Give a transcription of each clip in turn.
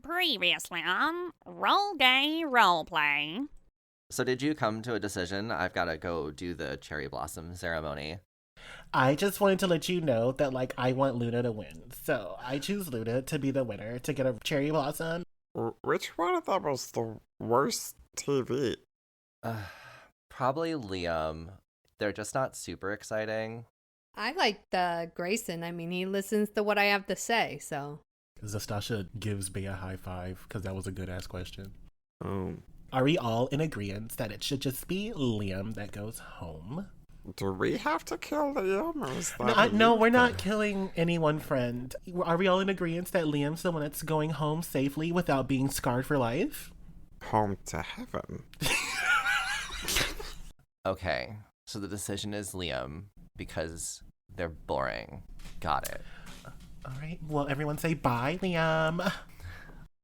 Previously on Roll Gay Roleplay. So did you come to a decision? I've got to go do the cherry blossom ceremony. I just wanted to let you know that, I want Luna to win. So I choose Luna to be the winner to get a cherry blossom. Which one of them was the worst TV? Probably Liam. They're just not super exciting. I like Grayson. I mean, he listens to what I have to say, so. Zastasha gives Bae a high five because that was a good ass question. Oh. Are we all in agreement that it should just be Liam that goes home? Do we have to kill Liam? Or is that No, we're not killing anyone, friend. Are we all in agreement that Liam's the one that's going home safely without being scarred for life? Home to heaven. Okay, so the decision is Liam because they're boring. Got it. All right, well, everyone say bye, Liam.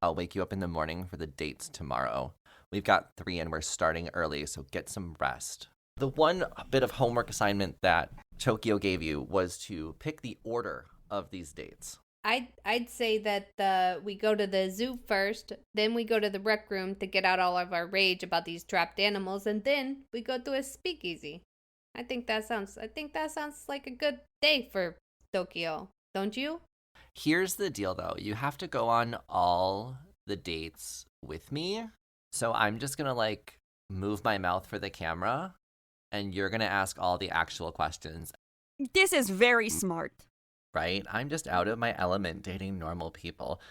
I'll wake you up in the morning for the dates tomorrow. We've got 3 and we're starting early, so get some rest. The one bit of homework assignment that Tokyo gave you was to pick the order of these dates. I'd say that we go to the zoo first, then we go to the rec room to get out all of our rage about these trapped animals, and then we go to a speakeasy. I think that sounds like a good day for Tokyo, don't you? Here's the deal, though. You have to go on all the dates with me. So I'm just going to, move my mouth for the camera, and you're going to ask all the actual questions. This is very smart. Right? I'm just out of my element dating normal people.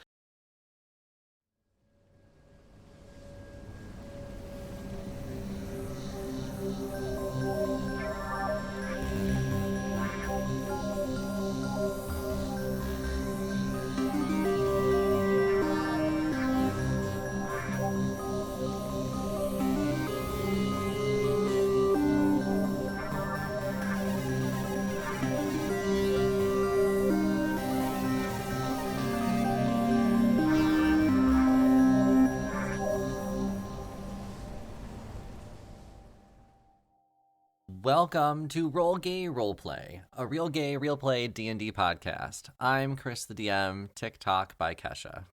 Welcome to Roll Gay Roleplay, a real gay, real play D&D podcast. I'm Chris the DM, TikTok by Kesha.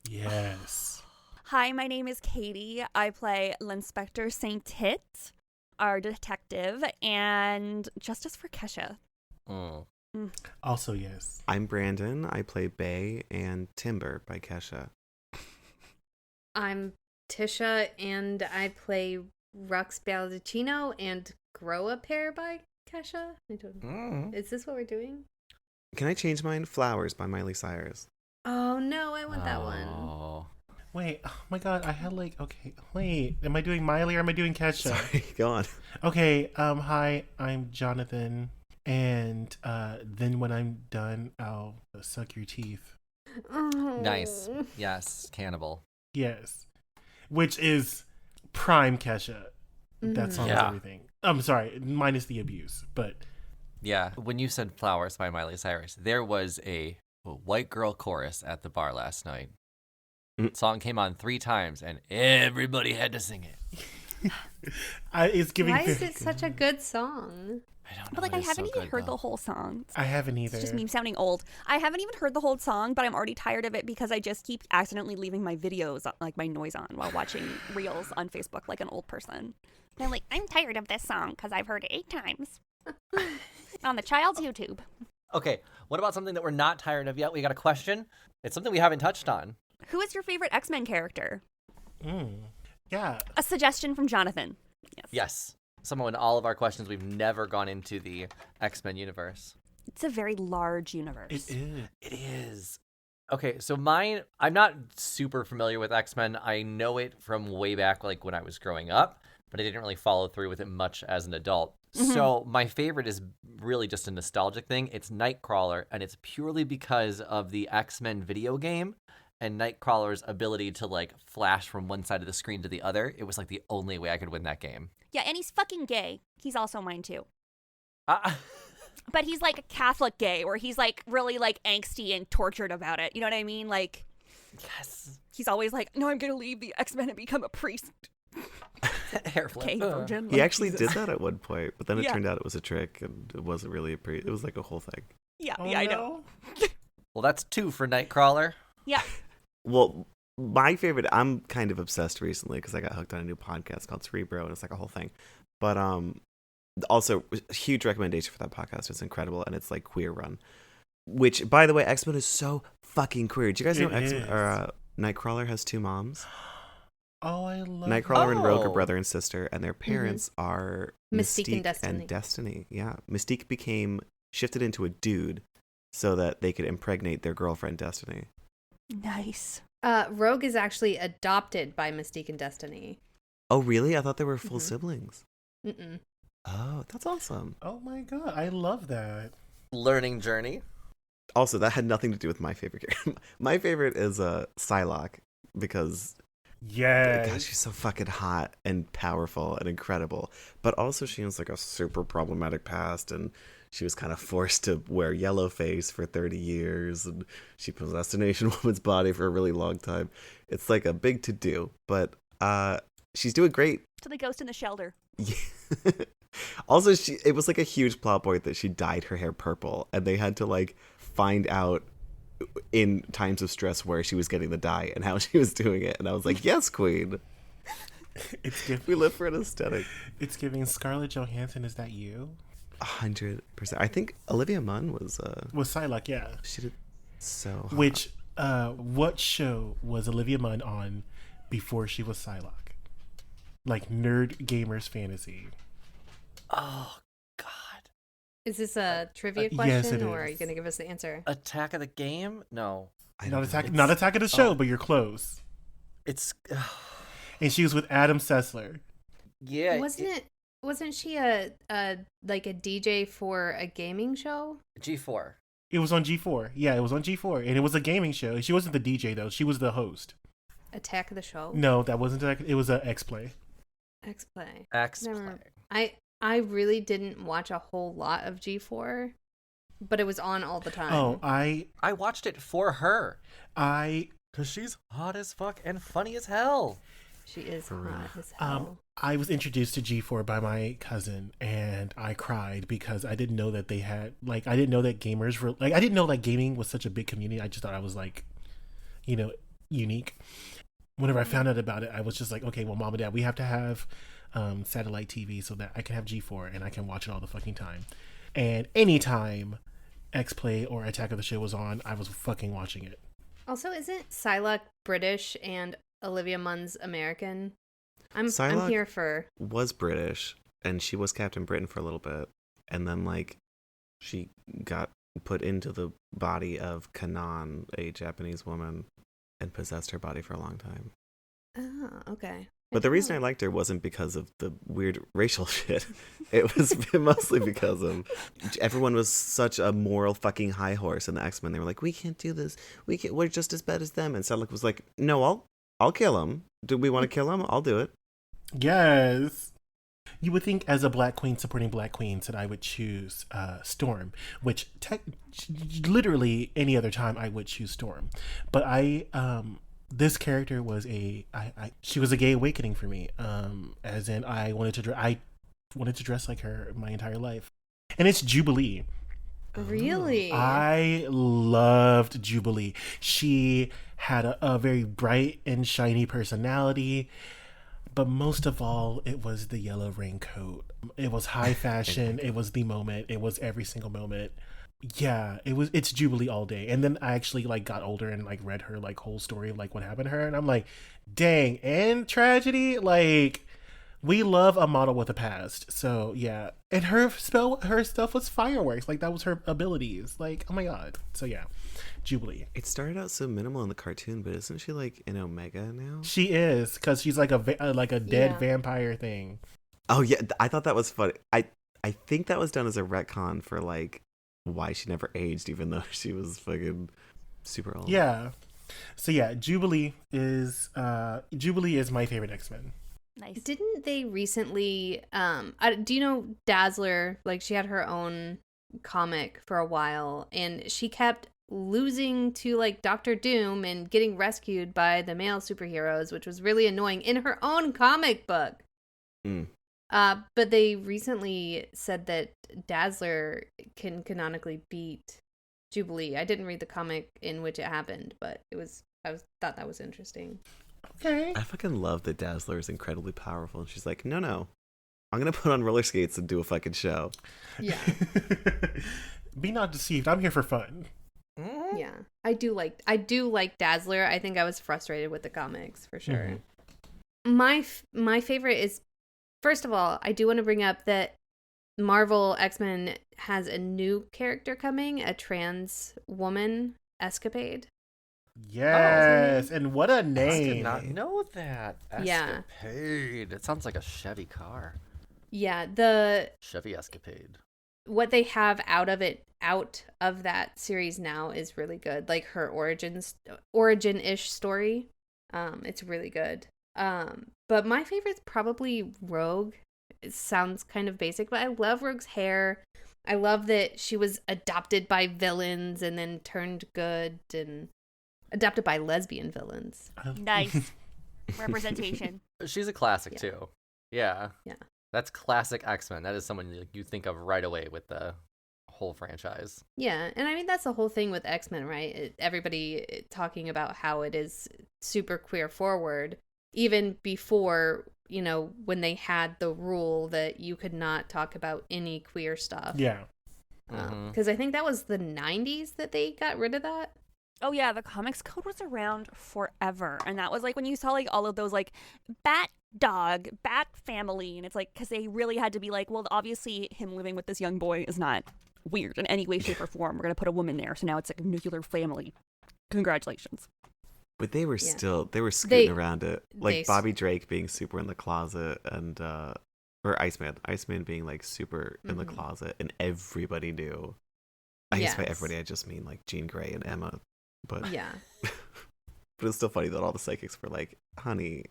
Yes. Hi, my name is Katie. I play L'Inspector Saint Tit, our detective, and Justice for Kesha. Also, yes. I'm Brandon. I play Bae and Timber by Kesha. I'm Tisha, and I play Rux Baldacchino and Grow a Pair by Kesha. Is this what we're doing? Can I change mine? Flowers by Miley Cyrus. Oh no, I want that one. Wait, oh my god, I had okay, wait, am I doing Miley or am I doing Kesha? Sorry, go on. Okay, hi, I'm Jonathan, and then when I'm done, I'll suck your teeth. Oh. Nice. Yes, cannibal. Yes. Which is prime Kesha. That song is everything. I'm sorry, minus the abuse, but... Yeah, when you said Flowers by Miley Cyrus, there was a white girl chorus at the bar last night. Song came on 3 times, and everybody had to sing it. It's giving. Why is it such a good song? I don't know. But I haven't even heard the whole song. I haven't either. It's just me sounding old. I haven't even heard the whole song, but I'm already tired of it because I just keep accidentally leaving my videos, my noise on while watching reels on Facebook like an old person. And I'm tired of this song because I've heard it 8 times on the child's YouTube. Okay, what about something that we're not tired of yet? We got a question. It's something we haven't touched on. Who is your favorite X-Men character? Yeah. A suggestion from Jonathan. Yes. Someone in all of our questions, we've never gone into the X-Men universe. It's a very large universe. It is. It is. Okay, so mine, I'm not super familiar with X-Men. I know it from way back, when I was growing up, but I didn't really follow through with it much as an adult. Mm-hmm. So my favorite is really just a nostalgic thing. It's Nightcrawler, and it's purely because of the X-Men video game and Nightcrawler's ability to, flash from one side of the screen to the other. It was, the only way I could win that game. Yeah, and he's fucking gay. He's also mine, too. But he's, a Catholic gay, where he's, really, angsty and tortured about it. You know what I mean? Yes. He's always no, I'm going to leave the X-Men and become a priest. Hair flip. Okay, virgin. He actually did that at one point, but then it turned out it was a trick, and it wasn't really it was a whole thing. Yeah, Oh, I know. Well, that's 2 for Nightcrawler. Yeah. Well, my favorite, I'm kind of obsessed recently because I got hooked on a new podcast called Cerebro, and it's like a whole thing. But also, huge recommendation for that podcast. It's incredible, and it's like queer run. Which, by the way, X-Men is so fucking queer. Do you guys know X-Men or Nightcrawler has two moms? Oh, I love Nightcrawler and Rogue are Oh. brother and sister, and their parents are Mystique Mystique and and Destiny. Yeah, Mystique became shifted into a dude so that they could impregnate their girlfriend Destiny. Nice. Rogue is actually adopted by Mystique and Destiny. Oh, really? I thought they were full Mhm. siblings. Mm-mm. Oh, that's awesome. Oh my god, I love that. Learning journey. Also, that had nothing to do with my favorite character. My favorite is Psylocke because Yes. God, she's so fucking hot and powerful and incredible. But also, she has like a super problematic past, and she was kind of forced to wear yellow face for 30 years, and she possessed an Asian woman's body for a really long time. It's like a big to do, but she's doing great. So the ghost in the shelter. Also, it was like a huge plot point that she dyed her hair purple, and they had to like find out in times of stress where she was getting the dye and how she was doing it. And I was like, yes, queen. It's We live for an aesthetic. It's giving Scarlett Johansson. Is that you? 100%. I think Olivia Munn was With Psylocke, yeah. she did so hot. Which, what show was Olivia Munn on before she was Psylocke? Like Nerd Gamers Fantasy. Oh, God. Is this a trivia yes, question, it or are is. you going to give us the answer? Attack of the Game? No. I Not don't know. Attack of the Show, oh. but you're close. It's. And she was with Adam Sessler. Yeah. Wasn't she a like a DJ for a gaming show? G4. It was on G4. Yeah, it was on G4, and it was a gaming show. She wasn't the DJ though; she was the host. Attack of the Show? No, that wasn't. It was a X Play. X-Play. X Never- Play. I really didn't watch a whole lot of G4, but it was on all the time. Oh, I watched it for her. I Because she's hot as fuck and funny as hell. She is For real. hot as hell. I was introduced to G4 by my cousin, and I cried because I didn't know that they had I didn't know that gamers were I didn't know like gaming was such a big community. I just thought I was like, unique. Whenever I found out about it, I was just like, okay, well, mom and dad, we have to have satellite TV so that I can have G4 and I can watch it all the fucking time. And anytime X Play or Attack of the Show was on, I was fucking watching it. Also, isn't Psylocke British and Olivia Munn's American? I'm Psylocke here for... was British, and she was Captain Britain for a little bit, and then like she got put into the body of Kanan, a Japanese woman, and possessed her body for a long time. Oh, okay. But the reason I liked her wasn't because of the weird racial shit. It was mostly because of everyone was such a moral fucking high horse in the X-Men. They were like, we can't do this. We're just as bad as them. And Psylocke was like, no, I'll kill him. Do we want to kill him? I'll do it. Yes. You would think as a black queen supporting black queens that I would choose Storm, which literally any other time I would choose Storm. But this character was she was a gay awakening for me. As in I wanted to dress like her my entire life. And it's Jubilee. Really? I loved Jubilee. She had a very bright and shiny personality, but most of all, it was the yellow raincoat. It was high fashion. It was the moment. It was every single moment. Yeah, it's Jubilee all day. And then I actually got older and read her whole story of what happened to her, and I'm like, dang, and tragedy, we love a model with a past. So yeah. And her stuff was fireworks. That was her abilities. Oh my god. So yeah. Jubilee. It started out so minimal in the cartoon, but isn't she an Omega now? She is, because she's a dead Yeah. vampire thing. Oh yeah, I thought that was funny. I think that was done as a retcon for why she never aged, even though she was fucking super old. Yeah. So yeah, Jubilee is my favorite X-Men. Nice. Didn't they recently do you know Dazzler? She had her own comic for a while, and she kept losing to Doctor Doom and getting rescued by the male superheroes, which was really annoying in her own comic book. Mm. But they recently said that Dazzler can canonically beat Jubilee. I didn't read the comic in which it happened, but it was thought that was interesting. Okay. I fucking love that Dazzler is incredibly powerful. And she's like, no. I'm going to put on roller skates and do a fucking show. Yeah. Be not deceived. I'm here for fun. Yeah. I do like Dazzler. I think I was frustrated with the comics for sure. My favorite is, first of all, I do want to bring up that Marvel X-Men has a new character coming, a trans woman, Escapade. Yes, and what a I did name. not know that. Yeah. Escapade. It sounds like a Chevy car. Yeah, Chevy Escapade. what they have out of that series now is really good. Like her origin-ish story. It's really good. But my favorite's probably Rogue. It sounds kind of basic, but I love Rogue's hair. I love that she was adopted by villains and then turned good, and adopted by lesbian villains. Nice. Representation. She's a classic Yeah. too. Yeah. Yeah. That's classic X-Men. That is someone you think of right away with the whole franchise. Yeah, and I mean that's the whole thing with X-Men, right? Everybody talking about how it is super queer forward, even before, when they had the rule that you could not talk about any queer stuff. Yeah. Because I think that was the 90s that they got rid of that. Oh yeah, the comics code was around forever, and that was like when you saw like all of those like bat dog, bat family, and it's like because they really had to be like, well, obviously him living with this young boy is not weird in any way, shape, or form. We're gonna put a woman there, so now it's like a nuclear family. Congratulations. But they were they were scooting around it. Like Bobby Drake being super in the closet and, or Iceman being like super in the closet, and everybody knew. I guess by everybody I just mean like Jean Grey and Emma. But yeah. But it's still funny that all the psychics were like, honey.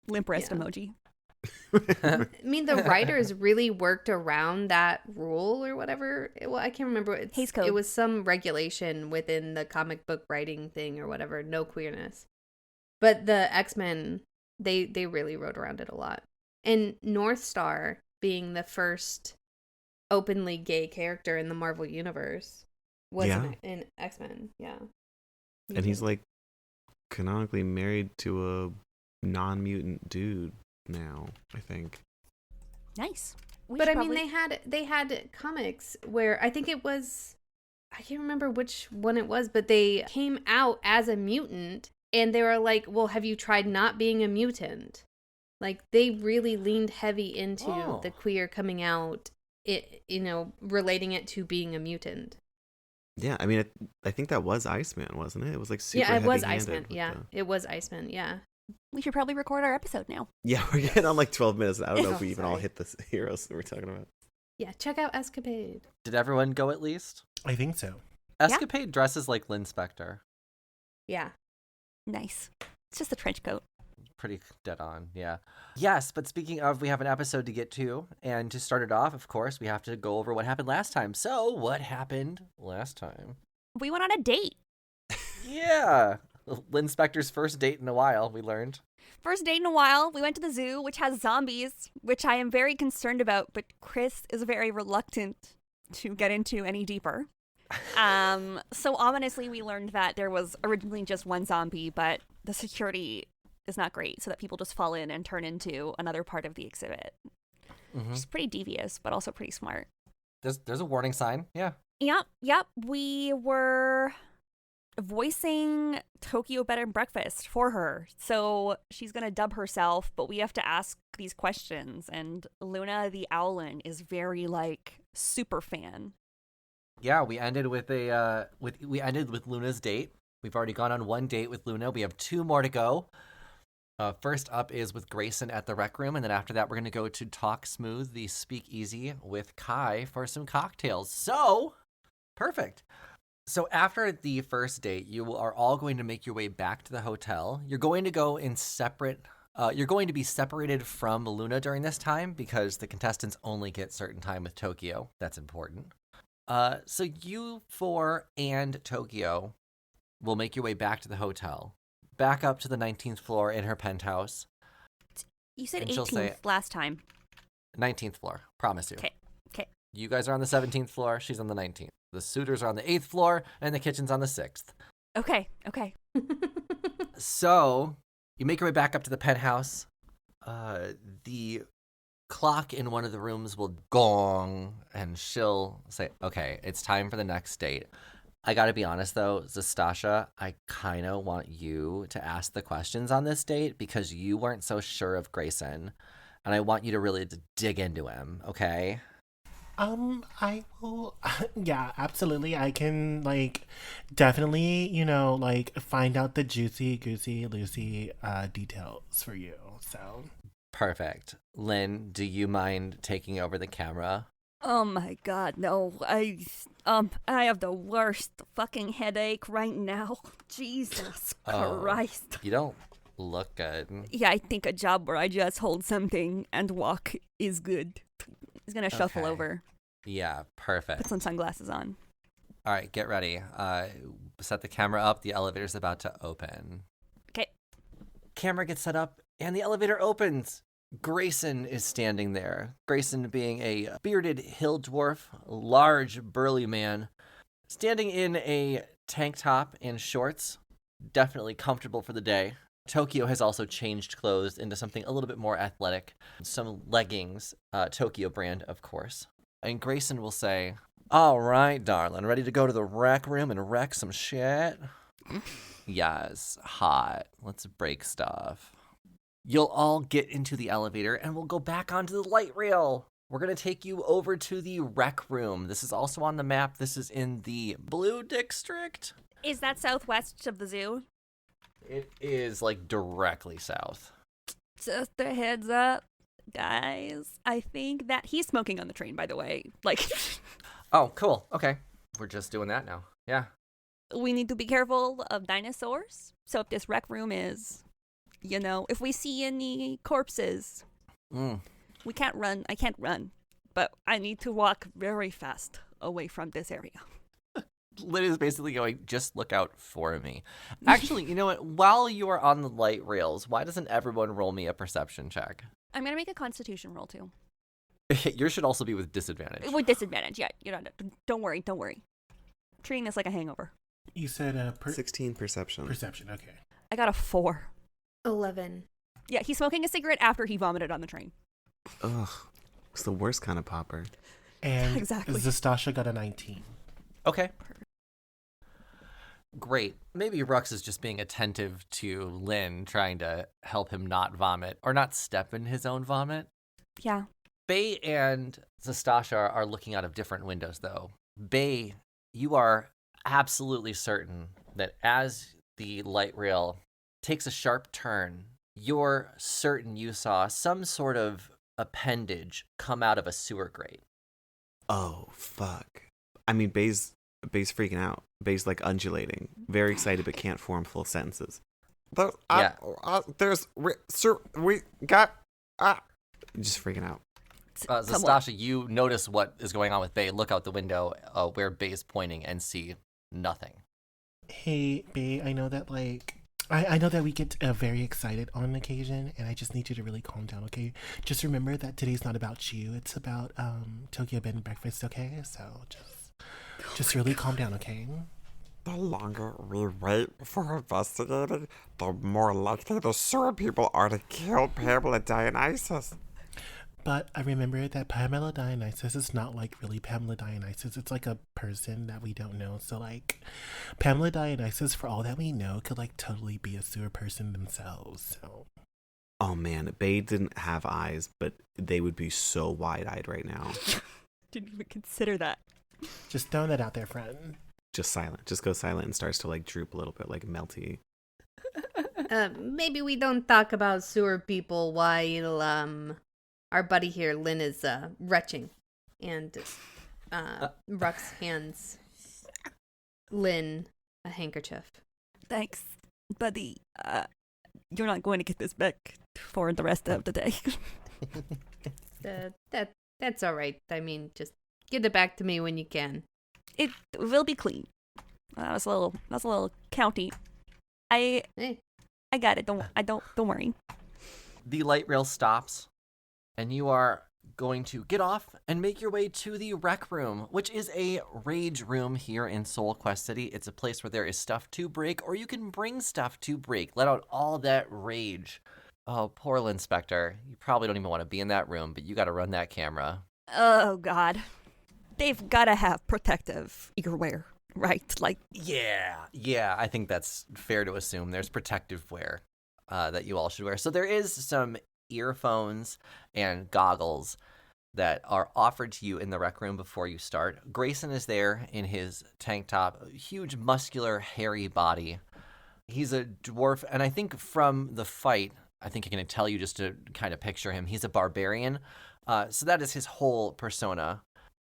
Limp wrist emoji. I mean, the writers really worked around that rule or whatever. Well, I can't remember. Hays Code. It was some regulation within the comic book writing thing or whatever. No queerness. But the X-Men, they really wrote around it a lot. And North Star being the first openly gay character in the Marvel Universe was in X-Men. Yeah. And he's like canonically married to a non-mutant dude now, I think. Nice. But I mean, they had comics where I think it was, I can't remember which one it was, but they came out as a mutant and they were like, well, have you tried not being a mutant? Like they really leaned heavy into the queer coming out, relating it to being a mutant. Yeah, I mean, I think that was Iceman, wasn't it? It was like super it was heavy-handed Iceman. Yeah, it was Iceman. Yeah. We should probably record our episode now. Yeah, we're getting on like 12 minutes. I don't know if we even all hit the heroes that we're talking about. Yeah, check out Escapade. Did everyone go at least? I think so. Escapade dresses like Lynn Spector. Yeah. Nice. It's just a trench coat. Pretty dead on, yeah. Yes, but speaking of, we have an episode to get to, and to start it off, of course, we have to go over what happened last time. So, what happened last time? We went on a date. Yeah. Lynn Spector's first date in a while, we learned. First date in a while. We went to the zoo, which has zombies, which I am very concerned about, but Chris is very reluctant to get into any deeper. So ominously, we learned that there was originally just one zombie, but the security is not great, so that people just fall in and turn into another part of the exhibit. It's pretty devious, but also pretty smart. There's a warning sign, yeah. Yep. We were voicing Tokyo Bedan-Breakfast for her, so she's gonna dub herself, but we have to ask these questions, and Luna the Owlin is very super fan. Yeah, we ended with Luna's date. We've already gone on one date with Luna. We have 2 more to go. First up is with Grayson at the Rec Room, and then after that, we're going to go to Talk Smooth, the Speakeasy, with Kai for some cocktails. So, perfect. So after the first date, you are all going to make your way back to the hotel. You're going to go in separate. You're going to be separated from Luna during this time because the contestants only get certain time with Tokyo. That's important. So you 4 and Tokyo will make your way back to the hotel. Back up to the 19th floor in her penthouse. You said And she'll 18th say- last time. 19th floor. Promise you. Okay. You guys are on the 17th floor. She's on the 19th. The suitors are on the 8th floor, and the kitchen's on the 6th. Okay. So you make your way back up to the penthouse. The clock in one of the rooms will gong, and she'll say, okay, it's time for the next date. I gotta be honest though, Zastasha, I kind of want you to ask the questions on this date because you weren't so sure of Grayson, and I want you to really dig into him, okay? I will, yeah, absolutely. I can, like, definitely, find out the juicy, goosey, loosey, details for you, so. Perfect. Lynn, do you mind taking over the camera? Oh my god, no. I have the worst fucking headache right now. Jesus Christ. You don't look good. Yeah, I think a job where I just hold something and walk is good. He's gonna shuffle Okay. over. Yeah, perfect. Put some sunglasses on. All right, get ready. Set the camera up. The elevator's about to open. Okay. Camera gets set up, and the elevator opens. Grayson is standing there. Grayson being a bearded hill dwarf, large, burly man, standing in a tank top and shorts. Definitely comfortable for the day. Tokyo has also changed clothes into something a little bit more athletic. Some leggings, Tokyo brand, of course. And Grayson will say, all right, darling, ready to go to the rec room and wreck some shit? Yes, hot. Let's break stuff. You'll all get into the elevator and we'll go back onto the light rail. We're going to take you over to the rec room. This is also on the map. This is in the Blue District. Is that southwest of the zoo? It is like directly south. Just a heads up, guys. I think that he's smoking on the train, by the way. Like, Oh, cool. Okay. We're just doing that now. Yeah. we need to be careful of dinosaurs. So if this rec room is, if we see any corpses, we can't run. I can't run, but I need to walk very fast away from this area. Lynn is basically going, just look out for me. Actually, you know what? While you are on the light rails, why doesn't everyone roll me a perception check? I'm going to make a constitution roll, too. Yours should also be with disadvantage. With disadvantage, yeah. Don't worry. Treating this like a hangover. You said 16 perception. perception, okay. I got a 4. 11. Yeah, he's smoking a cigarette after he vomited on the train. Ugh. It's the worst kind of popper. And Exactly. Zastasha got a 19. Okay. Great. Maybe Rux is just being attentive to Lynn, trying to help him not vomit or not step in his own vomit. Yeah. Bae and Zastasha are looking out of different windows, though. Bae, you are absolutely certain that as the light rail takes a sharp turn, you're certain you saw some sort of appendage come out of a sewer grate. Oh, fuck. I mean, Bae's freaking out. Bae's like undulating, very excited, but can't form full sentences. Just freaking out. Come on. Zastasha, you notice what is going on with Bae. Look out the window where Bae's pointing and see nothing. Hey, Bae, I know that, I know that we get very excited on occasion, and I just need you to really calm down, okay? Just remember that today's not about you. It's about Tokyo Bedan-Breakfast, okay? So just really calm down, okay? The longer we wait for investigating, the more likely the sewer people are to kill Pamela Dionysus. But I remember that Pamela Dionysus is not really Pamela Dionysus. It's like a person that we don't know. So Pamela Dionysus, for all that we know, could totally be a sewer person themselves. So. Oh man, Bae didn't have eyes, but they would be so wide-eyed right now. Didn't even consider that. Just throwing that out there, friend. Just silent. Just go silent and starts to droop a little bit, melty. Maybe we don't talk about sewer people while our buddy here, Lynn, is retching. And Rux hands Lynn a handkerchief. Thanks, buddy. You're not going to get this back for the rest of the day. That's all right. I mean, just get it back to me when you can. It will be clean. That was a little county. I got it. Don't worry. The light rail stops, and you are going to get off and make your way to the Rec Room, which is a rage room here in Seoul Quest City. It's a place where there is stuff to break, or you can bring stuff to break. Let out all that rage. Oh, poor Lynn Spector. You probably don't even want to be in that room, but you got to run that camera. Oh, God. They've got to have protective earwear, right? Like, Yeah, I think that's fair to assume. There's protective wear that you all should wear. So there is some earphones and goggles that are offered to you in the Rec Room before you start. Grayson is there in his tank top, huge, muscular, hairy body. He's a dwarf, and I think from the fight, I think I can tell you just to kind of picture him. He's a barbarian, so that is his whole persona.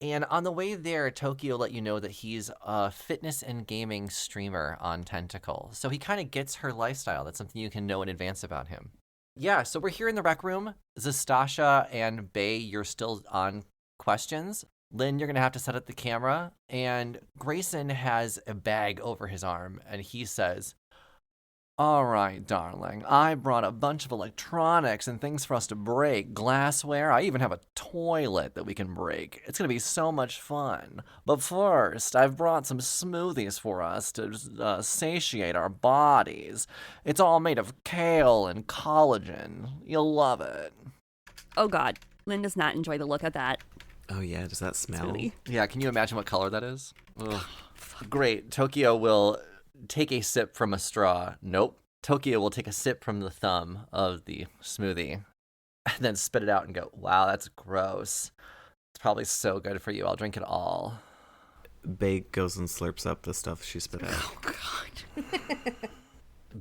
And on the way there, Tokyo let you know that he's a fitness and gaming streamer on Tentacle. So he kind of gets her lifestyle. That's something you can know in advance about him. Yeah, so we're here in the Rec Room. Zastasha and Bae, you're still on questions. Lynn, you're going to have to set up the camera. And Grayson has a bag over his arm, and he says, "All right, darling, I brought a bunch of electronics and things for us to break, glassware. I even have a toilet that we can break. It's going to be so much fun. But first, I've brought some smoothies for us to satiate our bodies. It's all made of kale and collagen. You'll love it." oh, God. Lynn does not enjoy the look of that. Oh yeah, does that smell? Smoothie. Yeah, can you imagine what color that is? Ugh. Great. Tokyo will take a sip from a straw. Nope. Tokyo will take a sip from the thumb of the smoothie and then spit it out and go, "Wow, that's gross. It's probably so good for you. I'll drink it all." Bae goes and slurps up the stuff she spit out. Oh, God.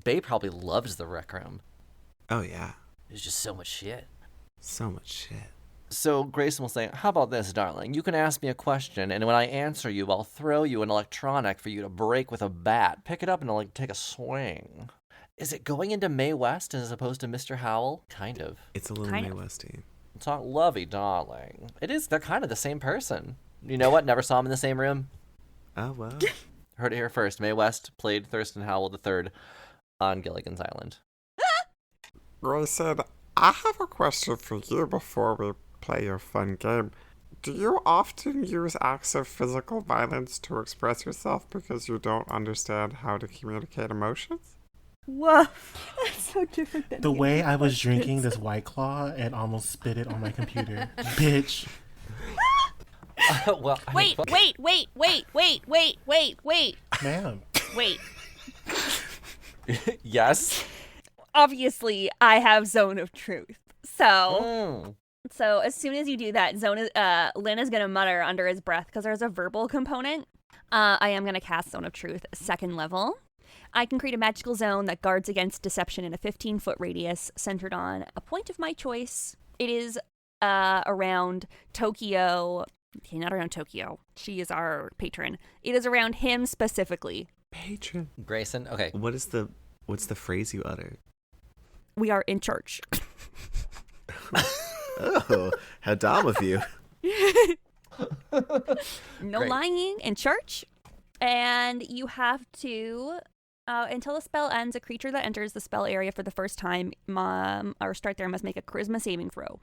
Bae probably loves the Rec Room. Oh yeah, There's just so much shit. so much shit. So Grayson will say, "How about this, darling? You can ask me a question, and when I answer you, I'll throw you an electronic for you to break with a bat. Pick it up and take a swing." Is it going into Mae West as opposed to Mr. Howell? Kind of. It's a little Kind Mae of. Westy. Talk lovey, darling. It is. They're kind of the same person. You know what? Never saw them in the same room. Oh well. Heard it here first. Mae West played Thurston Howell III on Gilligan's Island. Grayson, I have a question for you before we play your fun game. Do you often use acts of physical violence to express yourself because you don't understand how to communicate emotions? Whoa. That's so different than The me. way I was drinking this White Claw and almost spit it on my computer. Bitch. Well, I mean, Wait. Ma'am. Wait. yes. Obviously, I have Zone of Truth. So Mm. as soon as you do that, Lynn is going to mutter under his breath because there's a verbal component. I am going to cast Zone of Truth, 2nd level. I can create a magical zone that guards against deception in a 15-foot radius centered on a point of my choice. It is around Tokyo. Okay, not around Tokyo. She is our patron. It is around him specifically. Patron. Grayson. Okay. What's the phrase you utter? We are in church. Oh, how dumb of you. No Great. lying in church. And you have to, until the spell ends, a creature that enters the spell area for the first time or start there must make a charisma saving throw.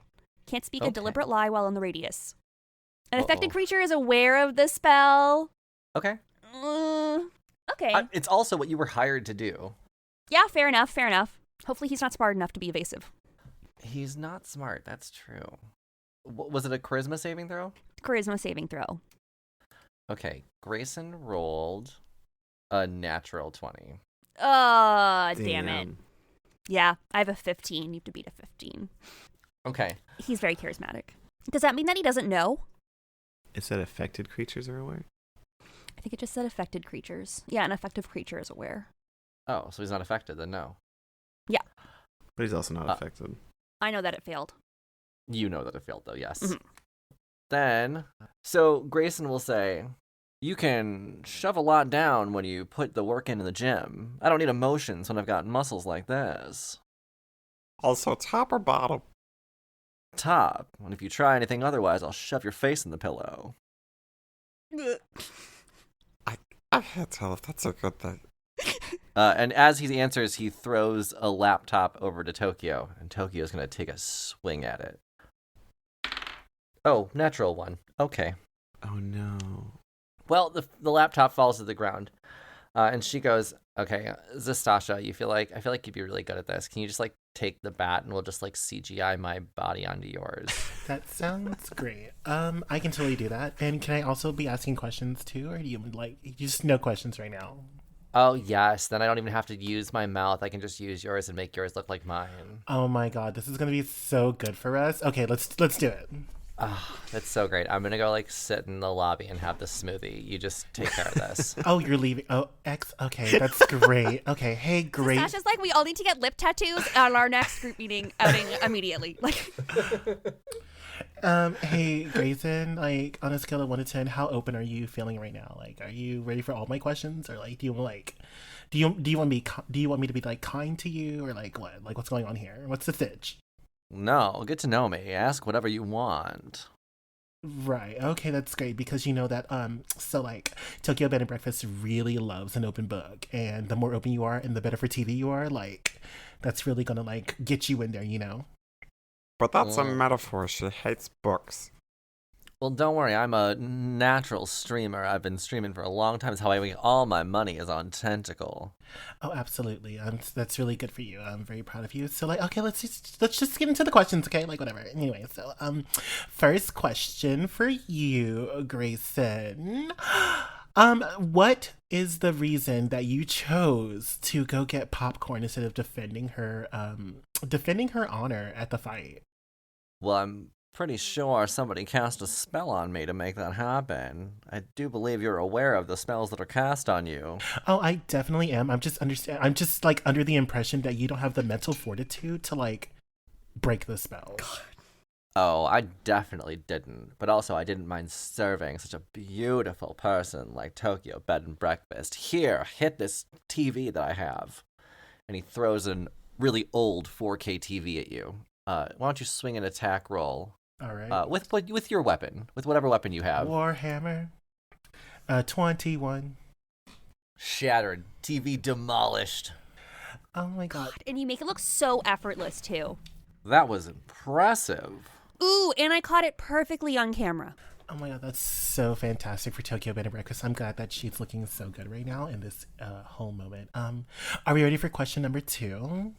Can't speak a Okay. deliberate lie while in the radius. An affected Uh-oh. creature is aware of the spell. Okay. Okay. It's also what you were hired to do. Yeah, fair enough. Hopefully he's not smart enough to be evasive. He's not smart. That's true. Was it a charisma saving throw? Charisma saving throw. Okay. Grayson rolled a natural 20. Damn it. Yeah, I have a 15. You have to beat a 15. Okay. He's very charismatic. Does that mean that he doesn't know? It said affected creatures are aware. I think it just said affected creatures. Yeah, an affected creature is aware. Oh, so he's not affected then? No. But he's also not affected. I know that it failed. You know that it failed though. Yes. Mhm. Then, so Grayson will say, "You can shove a lot down when you put the work in the gym. I don't need emotions when I've got muscles like this. Also, top or bottom? Top. And if you try anything otherwise, I'll shove your face in the pillow." I can't tell if that's a good thing. And as he answers, he throws a laptop over to Tokyo, and Tokyo's going to take a swing at it. Oh, natural one. Okay. Oh no. Well, the laptop falls to the ground, and she goes, "Okay, Zastasha, I feel like you'd be really good at this. Can you just like take the bat and we'll just like CGI my body onto yours?" That sounds great. I can totally do that. And can I also be asking questions too, or do you like just no questions right now? Oh yes, then I don't even have to use my mouth. I can just use yours and make yours look like mine. Oh my god, this is gonna be so good for us. Okay, let's do it. Ah, that's so great. I'm gonna go like sit in the lobby and have the smoothie. You just take care of this. Oh, you're leaving. Oh, okay, that's great. Okay, hey, great. Sasha's like, we all need to get lip tattoos at our next group meeting outing immediately. Like, Hey, Grayson. Like, on a scale of 1 to 10, how open are you feeling right now? Like, are you ready for all my questions, or like, do you want me to be like kind to you, or like what? Like, what's going on here? What's the sitch? No, get to know me. Ask whatever you want. Right. Okay, that's great because you know that so like Tokyo Bed and Breakfast really loves an open book, and the more open you are and the better for TV you are, like that's really gonna like get you in there, you know? But that's a Mm. metaphor. She hates books. Well, don't worry. I'm a natural streamer. I've been streaming for a long time. It's how I make all my money is on Tentacle. Oh, absolutely. That's really good for you. I'm very proud of you. So like okay, let's just get into the questions, okay? Like whatever. Anyway, so first question for you, Grayson. What is the reason that you chose to go get popcorn instead of defending her honor at the fight? Well, I'm pretty sure somebody cast a spell on me to make that happen. I do believe you're aware of the spells that are cast on you. Oh, I definitely am. I'm just like under the impression that you don't have the mental fortitude to like break the spell. Oh, I definitely didn't. But also, I didn't mind serving such a beautiful person like Tokyo Bed and Breakfast. Here, hit this TV that I have. And he throws a really old 4K TV at you. Why don't you swing an attack roll? All right. With your weapon, with whatever weapon you have. Warhammer. 21. Shattered. TV demolished. Oh my god. and you make it look so effortless too. That was impressive. Ooh, and I caught it perfectly on camera. Oh my god, that's so fantastic for Tokyo Bedan-Breakfast. I'm glad that she's looking so good right now in this whole moment. Are we ready for question number 2?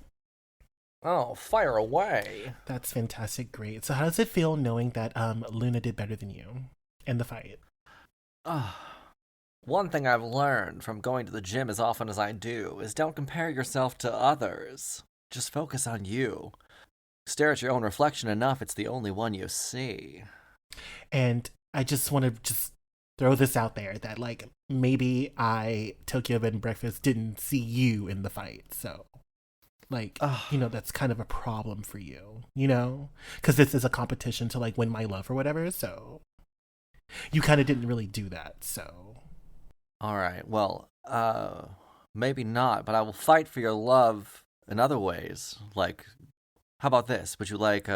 Oh, fire away. That's fantastic. Great. So how does it feel knowing that Luna did better than you in the fight? One thing I've learned from going to the gym as often as I do is don't compare yourself to others. Just focus on you. Stare at your own reflection enough, it's the only one you see. And I just want to just throw this out there that like maybe Tokyo Bed and Breakfast didn't see you in the fight. So like, you know, that's kind of a problem for you, you know, because this is a competition to like win my love or whatever. So you kind of didn't really do that. So All right, well, maybe not, but I will fight for your love in other ways. Like, how about this? Would you like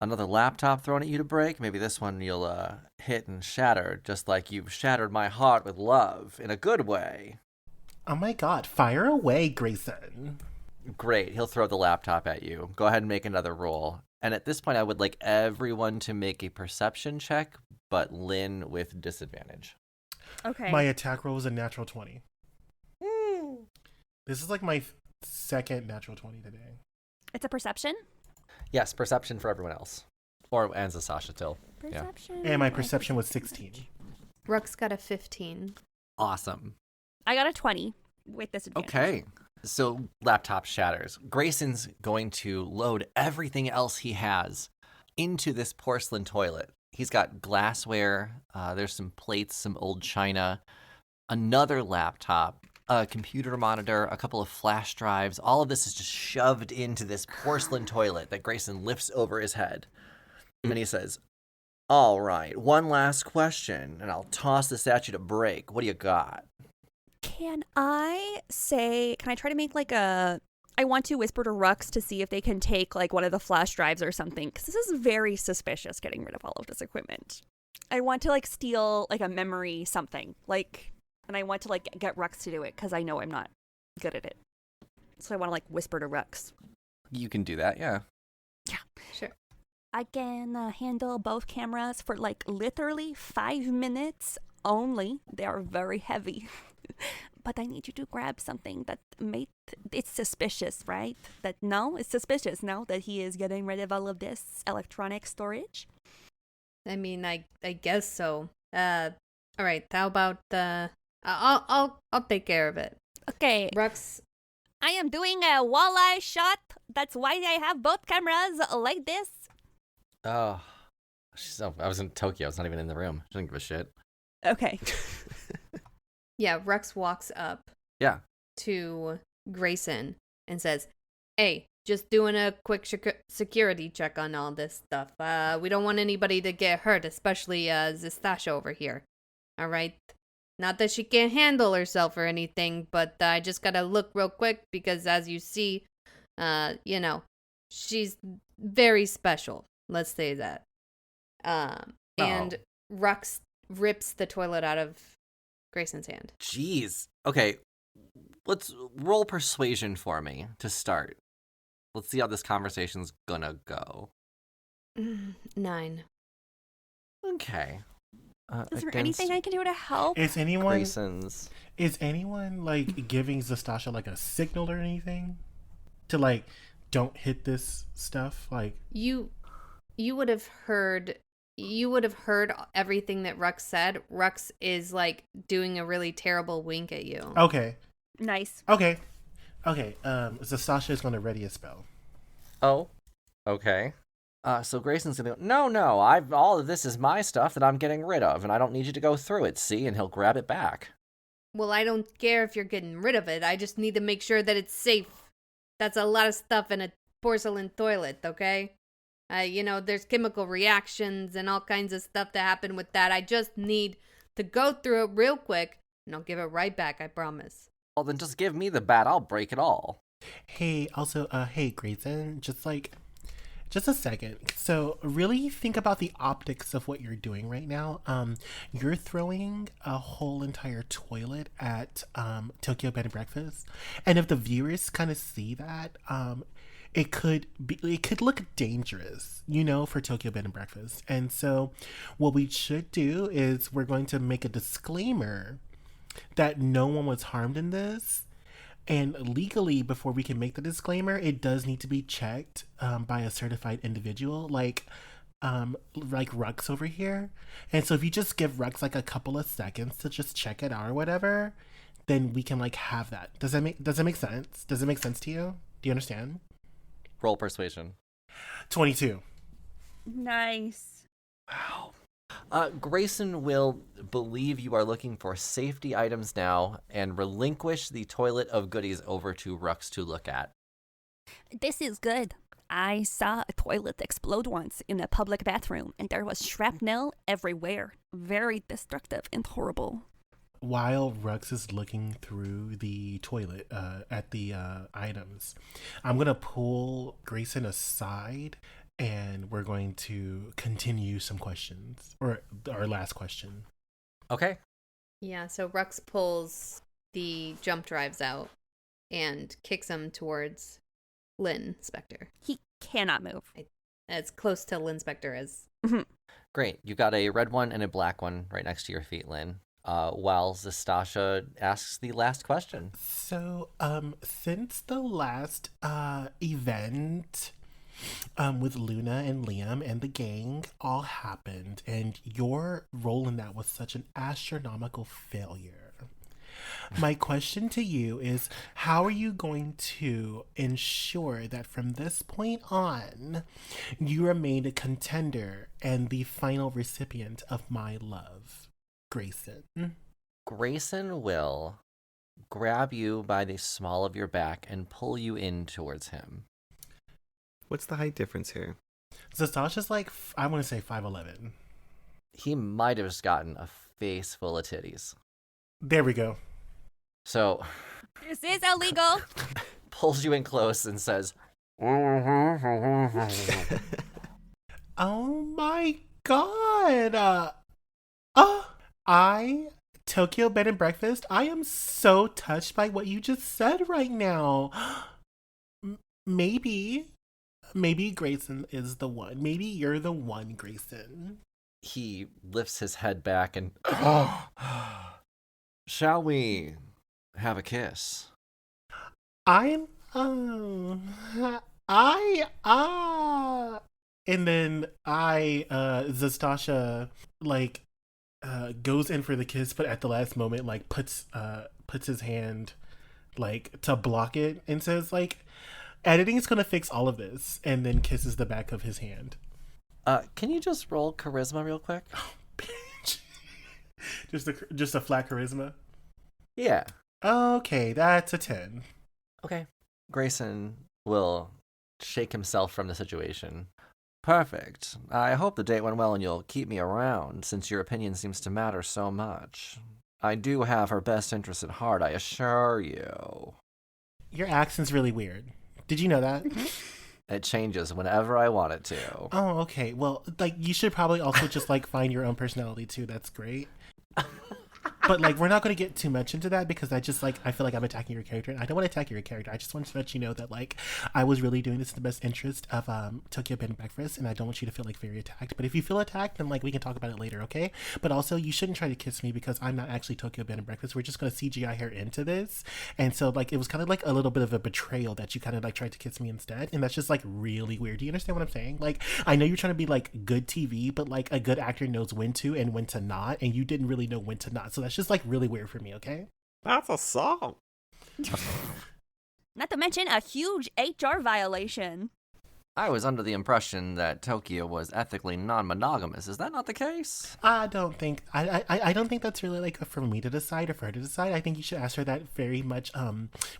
another laptop thrown at you to break? Maybe this one you'll hit and shatter, just like you've shattered my heart with love in a good way. oh my god, fire away, Grayson. Great, he'll throw the laptop at you. Go ahead and make another roll. And at this point, I would like everyone to make a perception check, but Lynn with disadvantage. Okay. My attack roll was a natural 20. This is like my second natural 20 today. It's a perception? Yes, perception for everyone else. Or and Sasha Till. Yeah. Perception. And my perception was 16. Brooks got a 15. Awesome. I got a 20 with disadvantage. Okay. So laptop shatters. Grayson's going to load everything else he has into this porcelain toilet. He's got glassware, there's some plates, some old china, another laptop, a computer monitor, a couple of flash drives. All of this is just shoved into this porcelain toilet that Grayson lifts over his head. And he says, all right, one last question, and I'll toss this at you to break. What do you got? Can I try to make like I want to whisper to Rux to see if they can take like one of the flash drives or something, because this is very suspicious getting rid of all of this equipment. I want to like steal like a memory something, like, and I want to like get Rux to do it because I know I'm not good at it. So I want to like whisper to Rux. You can do that, yeah. Sure. I can handle both cameras for like literally 5 minutes only. They are very heavy. But I need you to grab something that it's suspicious, right? It's suspicious now that he is getting rid of all of this electronic storage. I mean, I guess so. All right. How about I'll take care of it. Okay, Rux, I am doing a walleye shot. That's why I have both cameras like this. Oh, I was in Tokyo. I was not even in the room. I didn't give a shit. Okay. yeah, Rux walks up Yeah. to Grayson and says, "Hey, just doing a quick security check on all this stuff. We don't want anybody to get hurt, especially Zistasha over here. All right? Not that she can't handle herself or anything, but I just gotta look real quick because, as you see, she's very special. Let's say that." And Rux rips the toilet out of Grayson's hand. Jeez. Okay, let's roll persuasion for me to start. Let's see how this conversation's gonna go. 9. Okay. Is there anything I can do to help? Is anyone Grayson's... like giving Zastasha like a signal or anything to like don't hit this stuff? Like You would have heard everything that Rux said. Rux is like doing a really terrible wink at you. okay, Nice. okay. Zastasha is going to ready a spell. Oh, okay. So Grayson's gonna go, no, all of this is my stuff that I'm getting rid of, and I don't need you to go through it, see? And he'll grab it back. Well, I don't care if you're getting rid of it. I just need to make sure that it's safe. That's a lot of stuff in a porcelain toilet, okay? There's chemical reactions and all kinds of stuff that happen with that. I just need to go through it real quick, and I'll give it right back, I promise. Well, then just give me the bat, I'll break it all. Hey, Grayson, just a second. So really think about the optics of what you're doing right now. You're throwing a whole entire toilet at Tokyo Bedan-Breakfast. And if the viewers kind of see that, it could look dangerous, for Tokyo Bedan-Breakfast. And so what we should do is we're going to make a disclaimer that no one was harmed in this. And legally, before we can make the disclaimer, it does need to be checked by a certified individual, like Rux over here. And so if you just give Rux like a couple of seconds to just check it out or whatever, then we can like have that. Does that make sense? Does it make sense to you? Do you understand? Roll persuasion. 22. Nice. Wow. Grayson will believe you are looking for safety items now and relinquish the toilet of goodies over to Rux to look at. This is good. I saw a toilet explode once in a public bathroom, and there was shrapnel everywhere. Very destructive and horrible. While Rux is looking through the toilet at the items, I'm going to pull Grayson aside and we're going to continue some questions, or our last question. Okay. Yeah, so Rux pulls the jump drives out and kicks them towards Lynn Spector. He cannot move. As close to Lynn Spector as... Great. You got a red one and a black one right next to your feet, Lynn. While Zastasha asks the last question. So, since the last event with Luna and Liam and the gang all happened, and your role in that was such an astronomical failure, my question to you is, how are you going to ensure that from this point on, you remain a contender and the final recipient of my love? Grayson. Grayson will grab you by the small of your back and pull you in towards him. What's the height difference here? Zastasha's like, I want to say 5'11". He might have just gotten a face full of titties. There we go. So... This is illegal. pulls you in close and says... Oh my god. Tokyo Bed and Breakfast, I am so touched by what you just said right now. Maybe Maybe Grayson is the one. Maybe you're the one, Grayson. He lifts his head back and shall we have a kiss? I'm and then Zastasha like goes in for the kiss, but at the last moment like puts his hand like to block it and says like editing's gonna fix all of this, and then kisses the back of his hand. Can you just roll charisma real quick? Bitch. just a flat charisma. Yeah. Okay, that's a 10. Okay. Grayson will shake himself from the situation. Perfect. I hope the date went well and you'll keep me around, since your opinion seems to matter so much. I do have her best interest at heart, I assure you. Your accent's really weird. Did you know that? It changes whenever I want it to. Oh, okay. Well, like, you should probably also just, like, find your own personality, too. That's great. But, like, we're not going to get too much into that because I feel like I'm attacking your character. And I don't want to attack your character. I just want to let you know that, like, I was really doing this in the best interest of Tokyo Bedan-Breakfast, and I don't want you to feel, like, very attacked. But if you feel attacked, then, like, we can talk about it later, okay? But also, you shouldn't try to kiss me because I'm not actually Tokyo Bedan-Breakfast. We're just going to CGI her into this. And so, like, it was kind of, like, a little bit of a betrayal that you kind of, like, tried to kiss me instead. And that's just, like, really weird. Do you understand what I'm saying? Like, I know you're trying to be, like, good TV, but, like, a good actor knows when to and when to not, and you didn't really know when to not. So that's just, like, really weird for me, okay? That's a song. Not to mention a huge HR violation. I was under the impression that Tokyo was ethically non-monogamous. Is that not the case? I don't think that's really like for me to decide or for her to decide. I think you should ask her that very much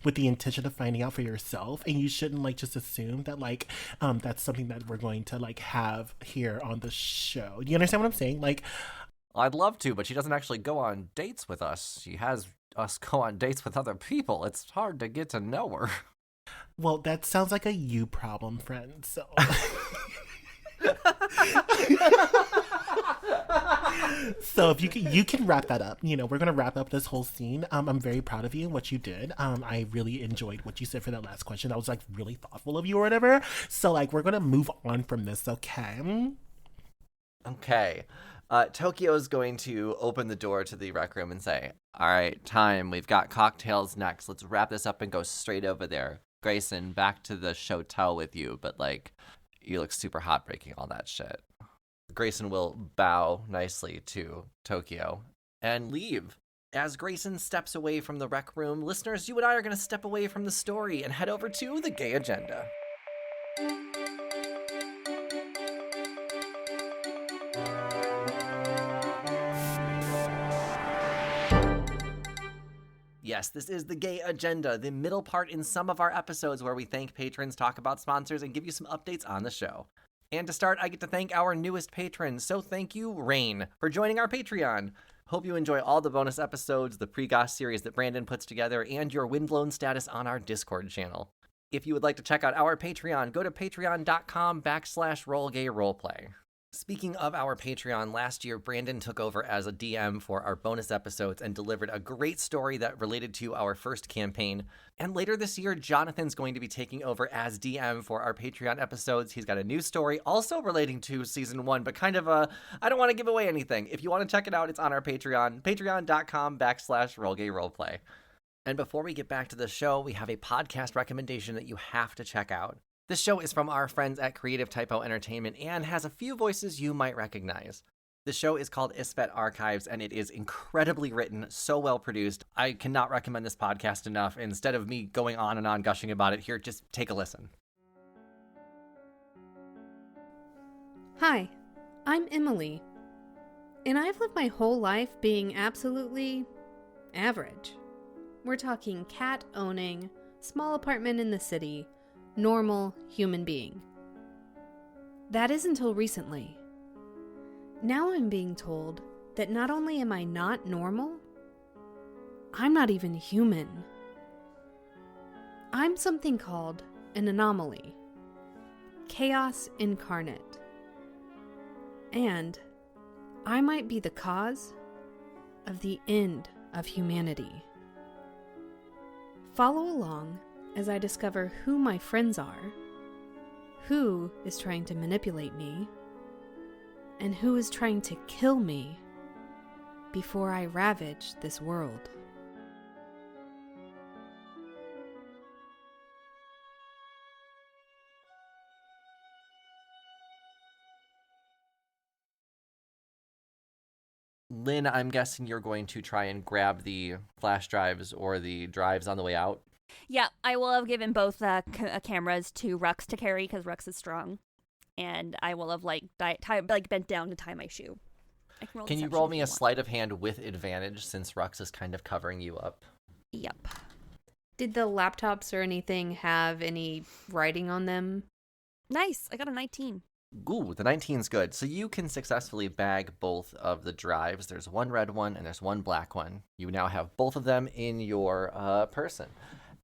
with the intention of finding out for yourself, and you shouldn't like just assume that like that's something that we're going to like have here on the show. Do you understand what I'm saying? Like, I'd love to, but she doesn't actually go on dates with us. She has us go on dates with other people. It's hard to get to know her. Well, that sounds like a you problem, friend. So, so if you can wrap that up. You know, we're gonna wrap up this whole scene. I'm very proud of you and what you did. I really enjoyed what you said for that last question. That was like really thoughtful of you or whatever. So like, we're gonna move on from this, okay? Okay. Tokyo's going to open the door to the rec room and say, all right, time. We've got cocktails next. Let's wrap this up and go straight over there. Grayson, back to the shotel with you, but, like, you look super hot breaking all that shit. Grayson will bow nicely to Tokyo and leave. As Grayson steps away from the rec room, listeners, you and I are going to step away from the story and head over to the gay agenda. Yes, this is the gay agenda, the middle part in some of our episodes where we thank patrons, talk about sponsors, and give you some updates on the show. And to start, I get to thank our newest patron, so thank you, Rain, for joining our Patreon. Hope you enjoy all the bonus episodes, the pre-goss series that Brandon puts together, and your windblown status on our Discord channel. If you would like to check out our Patreon, go to patreon.com/rollgayroleplay. Speaking of our Patreon, last year, Brandon took over as a DM for our bonus episodes and delivered a great story that related to our first campaign. And later this year, Jonathan's going to be taking over as DM for our Patreon episodes. He's got a new story also relating to season 1, but kind of I don't want to give away anything. If you want to check it out, it's on our Patreon, patreon.com/rollgayroleplay. And before we get back to the show, we have a podcast recommendation that you have to check out. This show is from our friends at Creative Typo Entertainment and has a few voices you might recognize. The show is called Isfet Archives, and it is incredibly written, so well produced. I cannot recommend this podcast enough. Instead of me going on and on gushing about it, here, just take a listen. Hi, I'm Emily, and I've lived my whole life being absolutely average. We're talking cat-owning, small apartment in the city, normal human being. That is until recently. Now I'm being told that not only am I not normal, I'm not even human. I'm something called an anomaly, chaos incarnate. And I might be the cause of the end of humanity. Follow along as I discover who my friends are, Who is trying to manipulate me? And who is trying to kill me before I ravage this world? Lynn, I'm guessing you're going to try and grab the flash drives or the drives on the way out. Yeah, I will have given both cameras to Rux to carry because Rux is strong, and I will have bent down to tie my shoe. Can you roll me a sleight of hand with advantage since Rux is kind of covering you up? Yep. Did the laptops or anything have any writing on them? Nice. I got a 19. Ooh, the 19's good. So you can successfully bag both of the drives. There's one red one and there's one black one. You now have both of them in your person.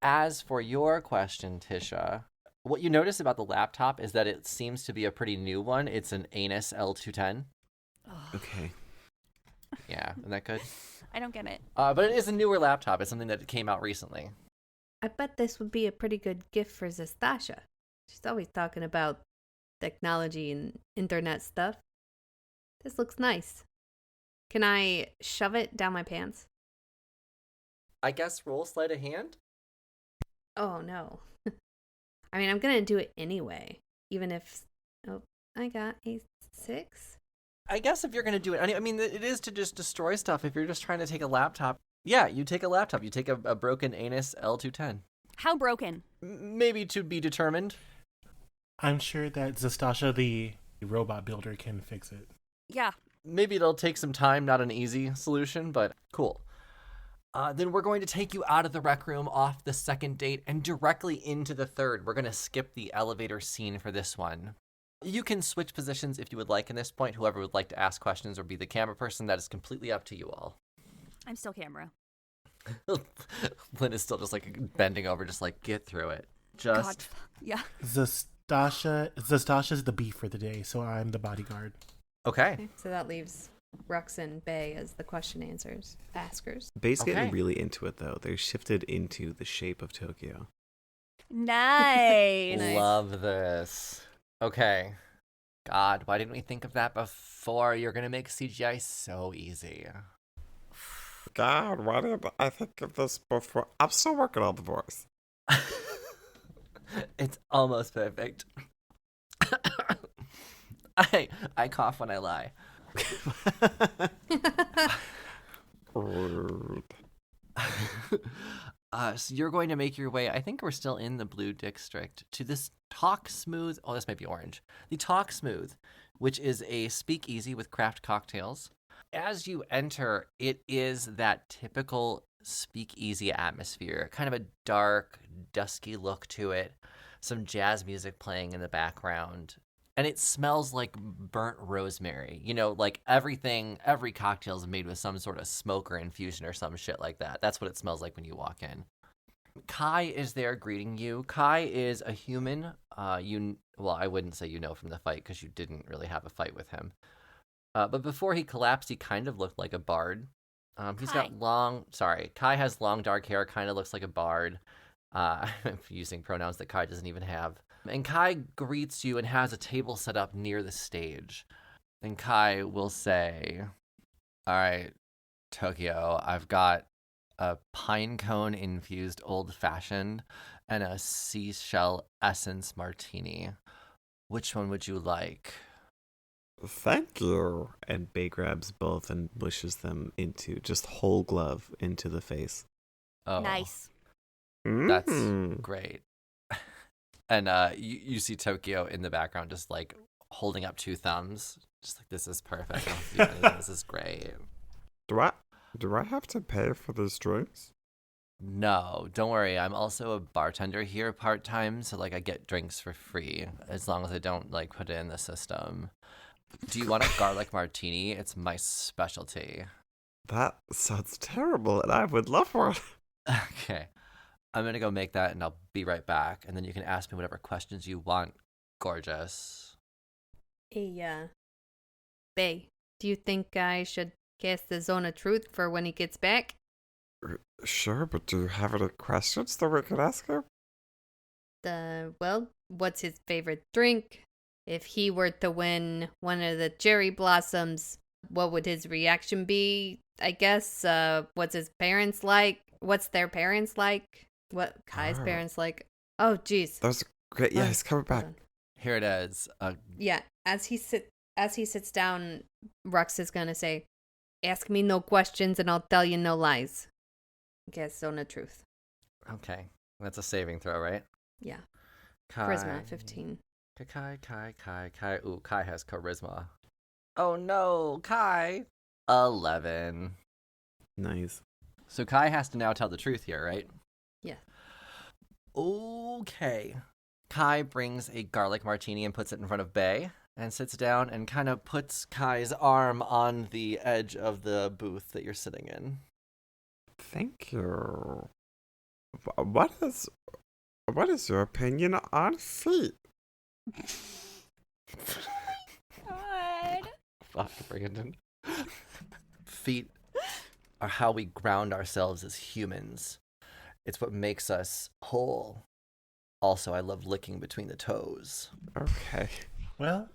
As for your question, Tisha, what you notice about the laptop is that it seems to be a pretty new one. It's an Anus L210. Okay. Yeah, isn't that good? I don't get it. But it is a newer laptop. It's something that came out recently. I bet this would be a pretty good gift for Zastasha. She's always talking about technology and internet stuff. This looks nice. Can I shove it down my pants? I guess roll sleight of hand? Oh, no. I mean, I'm going to do it anyway. Even if... Oh, I got a 6. I guess if you're going to do it... I mean, it is to just destroy stuff. If you're just trying to take a laptop... Yeah, you take a laptop. You take a broken Anus L210. How broken? Maybe to be determined. I'm sure that Zastasha, the robot builder, can fix it. Yeah. Maybe it'll take some time, not an easy solution, but cool. Then we're going to take you out of the rec room, off the second date, and directly into the third. We're going to skip the elevator scene for this one. You can switch positions if you would like in this point. Whoever would like to ask questions or be the camera person, that is completely up to you all. I'm still camera. Lynn is still just like bending over, just like, get through it. Just... God. Yeah. Zastasha's the beef for the day, so I'm the bodyguard. Okay. So that leaves Rux and Bae as the question askers. Bae's Okay. getting really into it, though. They're shifted into the shape of Tokyo. Nice. Nice. Love this. Okay. God, why didn't we think of that before? You're going to make CGI so easy. God, why did I think of this before? I'm still working on the voice. It's almost perfect. I cough when I lie. Rude. So you're going to make your way, I think we're still in the Blue District, to this Talk Smooth. Oh, this might be orange. The Talk Smooth, which is a speakeasy with craft cocktails. As you enter, it is that typical speakeasy atmosphere, kind of a dark, dusky look to it, some jazz music playing in the background, and it smells like burnt rosemary. You know, like every cocktail is made with some sort of smoke or infusion or some shit like that. That's what it smells like when you walk in. Kai is there greeting you. Kai is a human. Well, I wouldn't say you know from the fight because you didn't really have a fight with him. But before he collapsed, he kind of looked like a bard. Kai has long dark hair, kind of looks like a bard. I'm using pronouns that Kai doesn't even have. And Kai greets you and has a table set up near the stage. And Kai will say, all right, Tokyo, I've got a pine cone infused old fashioned and a seashell essence martini. Which one would you like? Thank you. And Bae grabs both and pushes them into, just whole glove, into the face. Oh, Nice. That's Mm. great. And you see Tokyo in the background just like holding up 2 thumbs. Just like, this is perfect. I don't have to do anything. This is great. Do I have to pay for these drinks? No, don't worry. I'm also a bartender here part-time, so like I get drinks for free as long as I don't like put it in the system. Do you want a garlic martini? It's my specialty. That sounds terrible, and I would love one. Okay. I'm going to go make that and I'll be right back. And then you can ask me whatever questions you want, gorgeous. Hey, Bae, do you think I should cast the Zone of Truth for when he gets back? Sure, but do you have any questions that we can ask him? Well, what's his favorite drink? If he were to win one of the cherry blossoms, what would his reaction be? I guess, what's his parents like? What's their parents like? What Kai's Oh. parents like? Oh, jeez. That was great. Yeah, he's coming back. Hold on. Here it is. Yeah, as he sits down, Rux is gonna say, "Ask me no questions, and I'll tell you no lies." Guess on the truth. Okay. That's a saving throw, right? Yeah, Kai. charisma 15. Kai. Ooh, Kai has charisma. Oh no, Kai. 11. Nice. So Kai has to now tell the truth here, right? Yeah. Okay. Kai brings a garlic martini and puts it in front of Bae and sits down and kind of puts Kai's arm on the edge of the booth that you're sitting in. Thank you. What is your opinion on feet? God. Fuck, Brandon. Feet are how we ground ourselves as humans. It's what makes us whole. Also, I love licking between the toes. Okay, Well,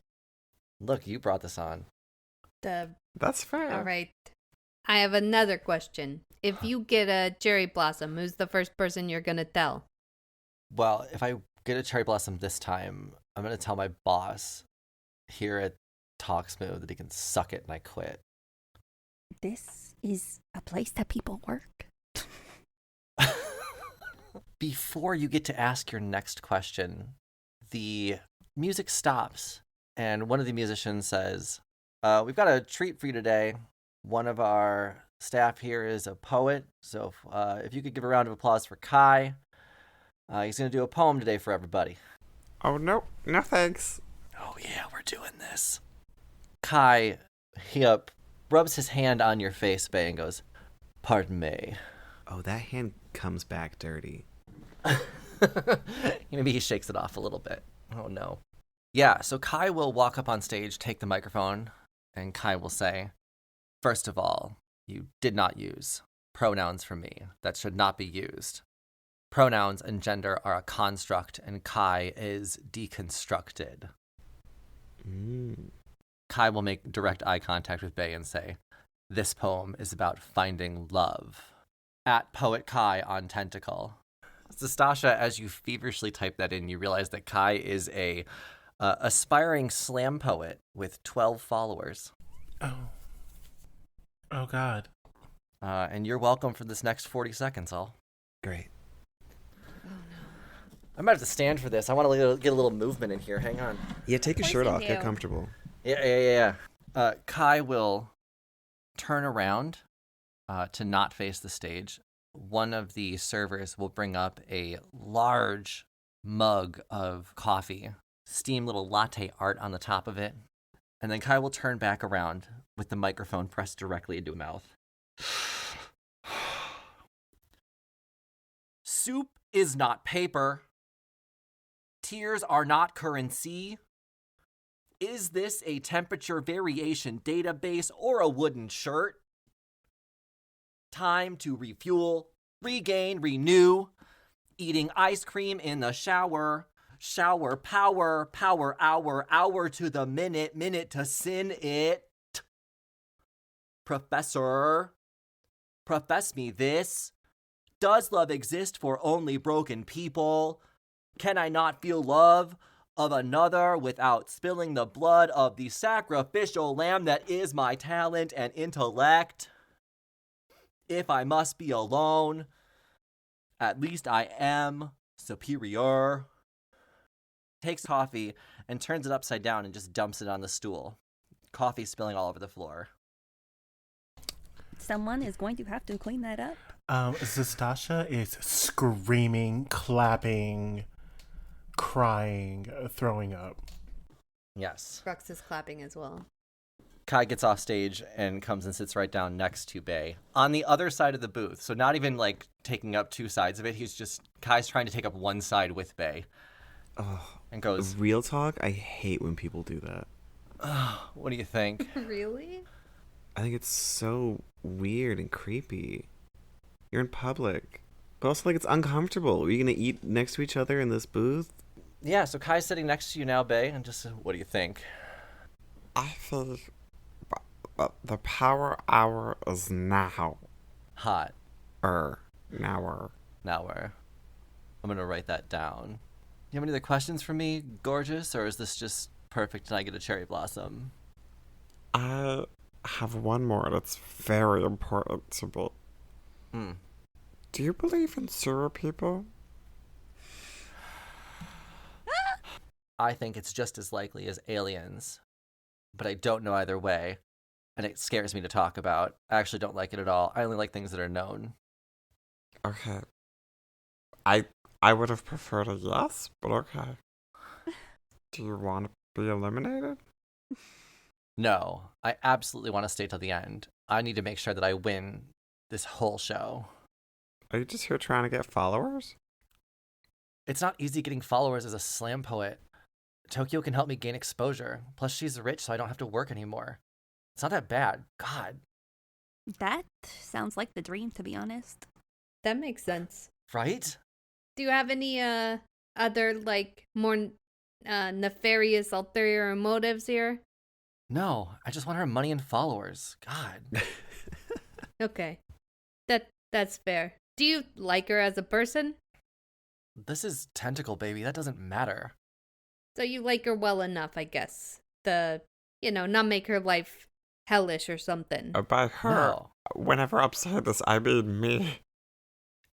Look, you brought this on. that's fair. All right. I have another question. If you get a cherry blossom, who's the first person you're gonna tell? Well, if I get a cherry blossom this time, I'm going to tell my boss here at Talk Smooth that he can suck it and I quit. This is a place that people work. Before you get to ask your next question, the music stops and one of the musicians says, we've got a treat for you today. One of our staff here is a poet, so if you could give a round of applause for Kai. He's going to do a poem today for everybody. Oh, no thanks. Oh yeah, we're doing this. Kai, he rubs his hand on your face, Bae, and goes, "Pardon me." Oh, that hand comes back dirty. Maybe he shakes it off a little bit. Oh no. Yeah, so Kai will walk up on stage, take the microphone, and Kai will say, "First of all, you did not use pronouns for me. That should not be used. Pronouns and gender are a construct, and Kai is deconstructed." Kai will make direct eye contact with Bae and say, "This poem is about finding love." At Poet Kai on Tentacle. So Stasha, as you feverishly type that in, you realize that Kai is a aspiring slam poet with 12 followers. Oh God. And you're welcome for this next 40 seconds, all. Great. I might have to stand for this. I want to get a little movement in here. Hang on. Yeah, take your Please shirt off. do. Get comfortable. Yeah. Kai will turn around to not face the stage. One of the servers will bring up a large mug of coffee, steam little latte art on the top of it, and then Kai will turn back around with the microphone pressed directly into his mouth. Soup is not paper. Tears are not currency. Is this a temperature variation database or a wooden shirt? Time to refuel, regain, renew. Eating ice cream in the shower. Shower power, power hour, hour to the minute, minute to sin it. Professor, profess me this. Does love exist for only broken people? Can I not feel love of another without spilling the blood of the sacrificial lamb that is my talent and intellect? If I must be alone, at least I am superior. Takes coffee and turns it upside down and just dumps it on the stool. Coffee spilling all over the floor. Someone is going to have to clean that up. Zastasha is screaming, clapping, crying, throwing up. Yes. Rux is clapping as well. Kai gets off stage and comes and sits right down next to Bae on the other side of the booth. So not even like taking up two sides of it. Kai's trying to take up one side with Bae. Oh, And goes, real talk, I hate when people do that. what do you think? Really? I think it's so weird and creepy. You're in public. But also, like, it's uncomfortable. Are you going to eat next to each other in this booth? Yeah, so Kai's sitting next to you now, Bae, and just what do you think? I think the power hour is now. Hot. Now. Now I'm gonna write that down. You have any other questions for me, gorgeous, or is this just perfect and I get a cherry blossom? I have one more that's very important to me. Hmm. Do you believe in sewer people? I think it's just as likely as aliens, but I don't know either way, and it scares me to talk about. I actually don't like it at all. I only like things that are known. Okay. I would have preferred a yes, but okay. Do you want to be eliminated? No, I absolutely want to stay till the end. I need to make sure that I win this whole show. Are you just here trying to get followers? It's not easy getting followers as a slam poet. Tokyo can help me gain exposure. Plus, she's rich, so I don't have to work anymore. It's not that bad. God. That sounds like the dream, to be honest. That makes sense. Right? Do you have any other like more nefarious ulterior motives here? No, I just want her money and followers. God. Okay. That's fair. Do you like her as a person? This is Tentacle, baby. That doesn't matter. So you like her well enough, I guess. Not make her life hellish or something. By her, No. whenever I'm saying this, I mean me.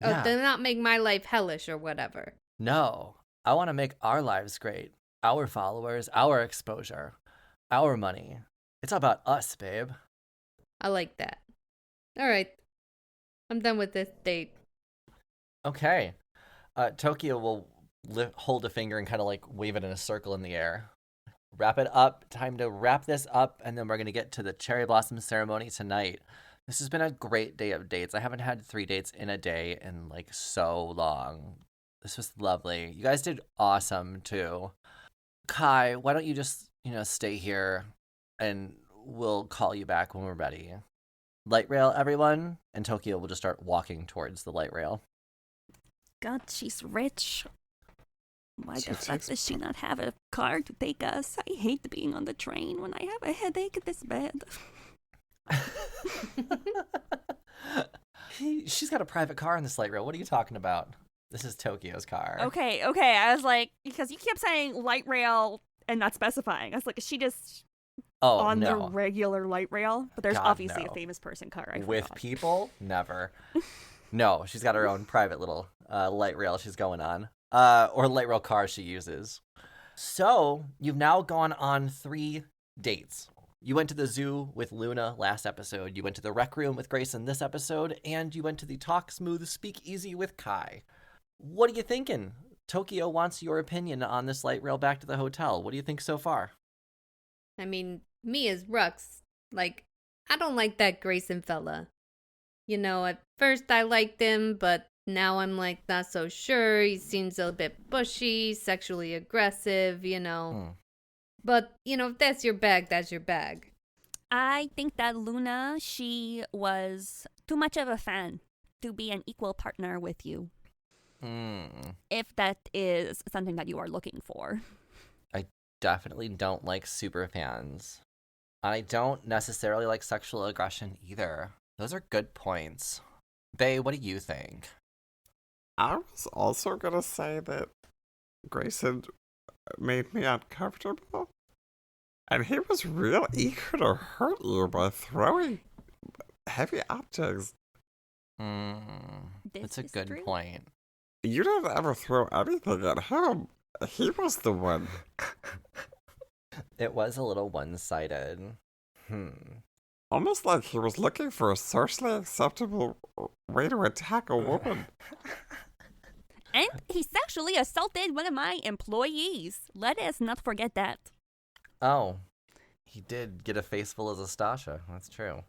Yeah. Oh, then not make my life hellish or whatever. No. I want to make our lives great. Our followers, our exposure, our money. It's all about us, babe. I like that. All right. I'm done with this date. Okay. Tokyo will hold a finger and kind of like wave it in a circle in the air. Wrap it up. Time to wrap this up, and then we're going to get to the cherry blossom ceremony tonight. This has been a great day of dates. I haven't had 3 dates in a day in like so long. This was lovely. You guys did awesome too. Kai, why don't you just, stay here and we'll call you back when we're ready. Light rail, everyone. And Tokyo will just start walking towards the light rail. God, she's rich. Why She the fuck takes- does she not have a car to take us? I hate being on the train when I have a headache this bad. She's got a private car in this light rail. What are you talking about? This is Tokyo's car. Okay. I was like, because you kept saying light rail and not specifying. I was like, is she just Oh, on the no. regular light rail? But there's God, obviously no. a famous person car. With people? Never. No, she's got her own private little light rail she's going on. Or light rail car she uses. So, you've now gone on 3 dates. You went to the zoo with Luna last episode, you went to the rec room with Grace in this episode, and you went to the Talk Smooth Speak Easy with Kai. What are you thinking? Tokyo wants your opinion on this light rail back to the hotel. What do you think so far? I mean, me as Rux, like, I don't like that Grayson fella. At first I liked him, but now I'm like not so sure. He seems a bit bushy, sexually aggressive, But, if that's your bag, that's your bag. I think that Luna, she was too much of a fan to be an equal partner with you. If that is something that you are looking for. I definitely don't like super fans. I don't necessarily like sexual aggression either. Those are good points. Bae, what do you think? I was also gonna say that Grayson made me uncomfortable. And he was real eager to hurt you by throwing heavy objects. That's a is good true. point. You didn't ever throw anything at him. He was the one. It was a little one-sided. Almost like he was looking for a socially acceptable way to attack a woman. And he sexually assaulted one of my employees. Let us not forget that. Oh, he did get a face full of Zastasha. That's true.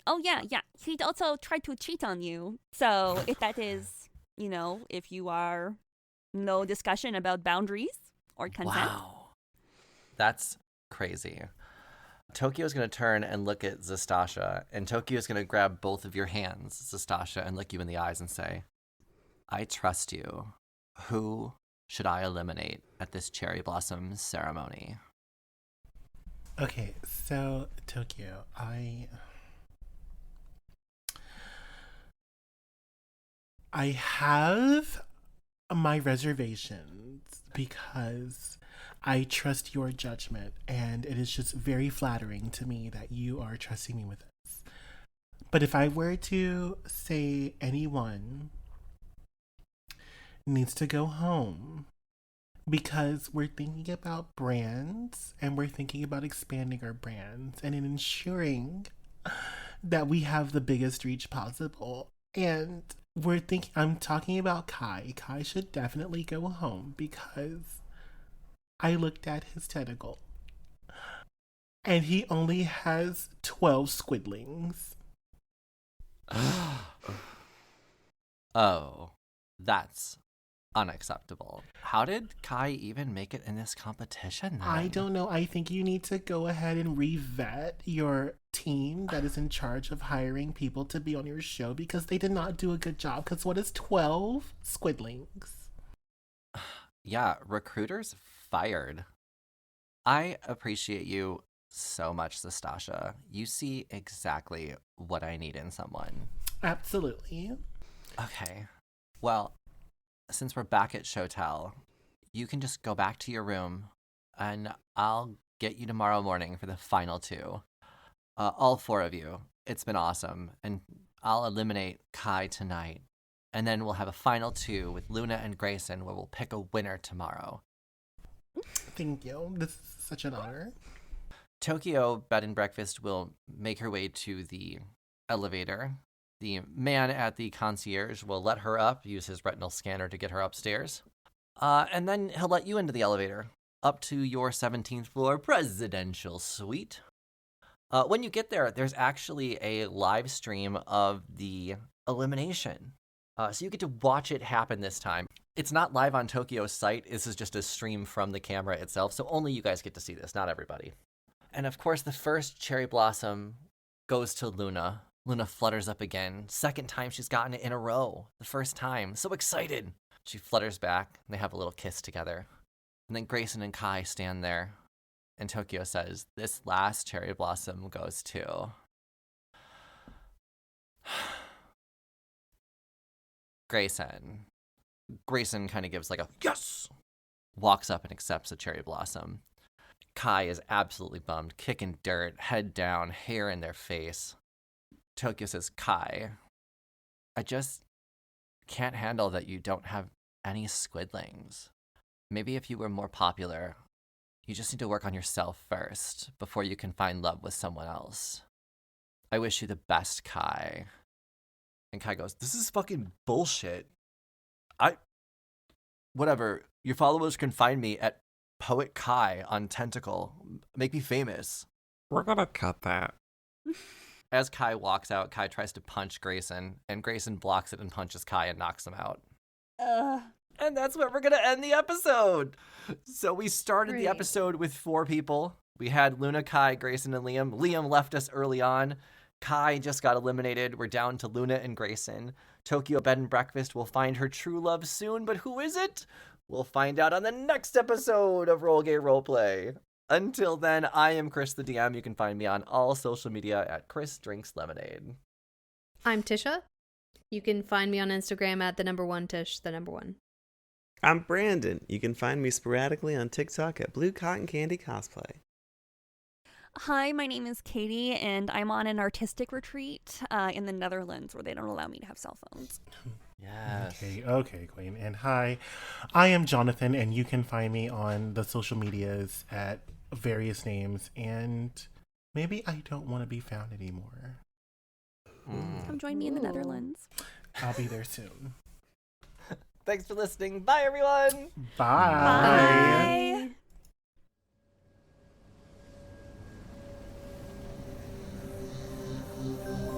Oh, yeah. He also tried to cheat on you. So if that is, if you are no discussion about boundaries or consent. Wow. That's crazy. Tokyo's going to turn and look at Zastasha, and Tokyo's going to grab both of your hands, Zastasha, and look you in the eyes and say, I trust you. Who should I eliminate at this cherry blossom ceremony? Okay, so Tokyo, I have my reservations because I trust your judgment, and it is just very flattering to me that you are trusting me with this. But if I were to say anyone needs to go home, because we're thinking about brands and we're thinking about expanding our brands and in ensuring that we have the biggest reach possible. And I'm talking about Kai. Kai should definitely go home because I looked at his tentacle and he only has 12 squidlings. Oh, that's unacceptable. How did Kai even make it in this competition then? I don't know. I think you need to go ahead and re-vet your team that is in charge of hiring people to be on your show because they did not do a good job. Because what is 12 squidlings? Yeah, recruiters fired. I appreciate you so much, Sastasha. You see exactly what I need in someone. Absolutely. Okay. Well, since we're back at Showtel, you can just go back to your room, and I'll get you tomorrow morning for the final two. All four of you. It's been awesome, and I'll eliminate Kai tonight. And then we'll have a final two with Luna and Grayson where we'll pick a winner tomorrow. Thank you. This is such an honor. Tokyo Bedan-Breakfast will make her way to the elevator. The man at the concierge will let her up, use his retinal scanner to get her upstairs. And then he'll let you into the elevator, up to your 17th floor presidential suite. When you get there, there's actually a live stream of the elimination. So you get to watch it happen this time. It's not live on Tokyo's site. This is just a stream from the camera itself, so only you guys get to see this, not everybody. And of course, the first cherry blossom goes to Luna. Luna flutters up again. Second time she's gotten it in a row. The first time. So excited. She flutters back. They have a little kiss together. And then Grayson and Kai stand there. And Tokyo says, this last cherry blossom goes to... Grayson. Grayson kind of gives like a yes! Walks up and accepts the cherry blossom. Kai is absolutely bummed, kicking dirt, head down, hair in their face. Tokyo says, Kai, I just can't handle that you don't have any squidlings. Maybe if you were more popular, you just need to work on yourself first before you can find love with someone else. I wish you the best, Kai. And Kai goes, this is fucking bullshit. Whatever. Your followers can find me at Poet Kai on Tentacle. Make me famous. We're gonna cut that. As Kai walks out, Kai tries to punch Grayson, and Grayson blocks it and punches Kai and knocks him out. And that's where we're going to end the episode. So we started the episode with 4 people. We had Luna, Kai, Grayson, and Liam. Liam left us early on. Kai just got eliminated. We're down to Luna and Grayson. Tokyo Bedan-Breakfast will find her true love soon, but who is it? We'll find out on the next episode of Roll Gay Roleplay. Until then, I am Chris the DM. You can find me on all social media at Chris Drinks Lemonade. I'm Tisha. You can find me on Instagram at @1Tish, @1. I'm Brandon. You can find me sporadically on TikTok at Blue Cotton Candy Cosplay. Hi, my name is Katie, and I'm on an artistic retreat in the Netherlands where they don't allow me to have cell phones. Yes. Okay, Queen. And hi, I am Jonathan, and you can find me on the social medias at various names, and maybe I don't want to be found anymore. Come join me in the Netherlands. I'll be there soon. Thanks for listening. Bye, everyone. Bye. Bye.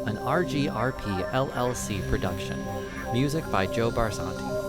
An RGRP LLC production. Music by Joe Barsanti.